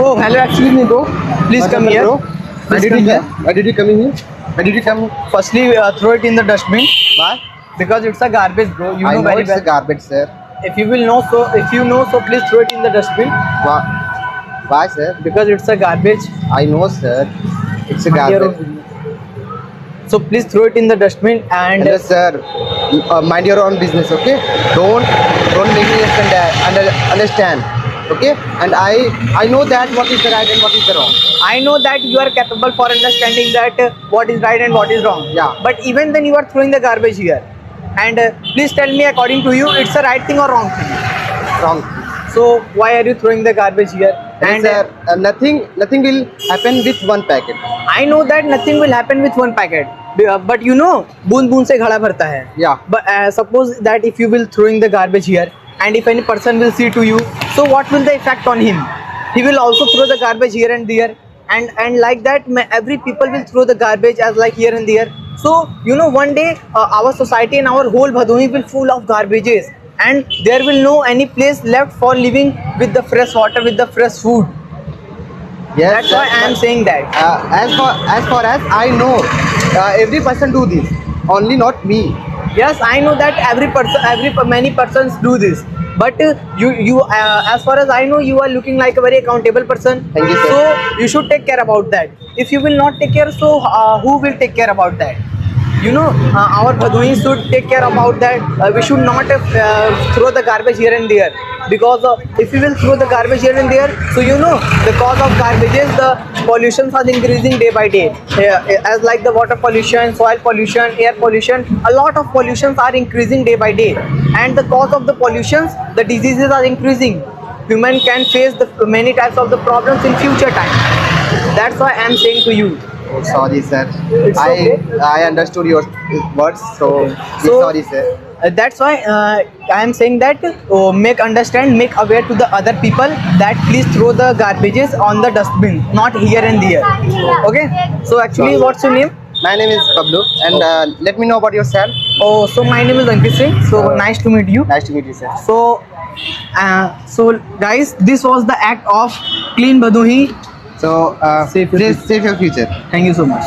Oh, hello, excuse me, bro. Please come here. Bro, why Please did come you here. why did you come in here? Why did you come? Firstly, throw it in the dustbin Why? because it's a garbage, bro. You I know know very it's a well. garbage, sir. If you will know, so please throw it in the dustbin Why, sir? because it's a garbage. I know, sir. It's a Mind your garbage. own business. So please throw it in the dustbin and Hello, sir. Mind your own business, okay? Don't make me understand, okay? And I know that what is the right and what is the wrong. I know that you are capable for understanding that what is right and what is wrong. Yeah. But even then you are throwing the garbage here. And please tell me, according to you, it's a right thing or wrong thing? Wrong. So why are you throwing the garbage here? And sir, nothing will happen with one packet. I know that nothing will happen with one packet. But you know, बूंद बूंद से घड़ा भरता है. Yeah. But suppose that if you will throwing the garbage here, and if any person will see to you, so what will the effect on him? He will also throw the garbage here and there, and like that, every people will throw the garbage as like here and there. So you know, one day our society and our whole Bhadoi will full of garbages, and there will no any place left for living with the fresh water, with the fresh food. Yes. That's why I am saying that. As far as I know, every person do this. Only not me. Yes, I know that many persons do this. But you as far as I know, you are looking like a very accountable person. Thank you, sir. So you should take care about that. If you will not take care, so who will take care about that? You know, our Bhadoi should take care about that. We should not throw the garbage here and there, because if we will throw the garbage here and there, so you know, the cause of garbages, the pollutions are increasing day by day. As like the water pollution, soil pollution, air pollution, a lot of pollutions are increasing day by day, and the cause of the pollutions, the diseases are increasing. Human can face the many types of the problems in future time. That's why I am saying to you. Oh, sorry, sir. It's okay. I understood your words, so So- sorry, sir. That's why I am saying that make aware to the other people that please throw the garbages on the dustbin, not here and there. Okay. So actually, what's your name? My name is Pablo, and let me know about yourself. Oh, so my name is Ankit Singh. So nice to meet you. Nice to meet you, sir. So guys, this was the act of Clean Bhadoi. So Save your please save your future. Thank you so much.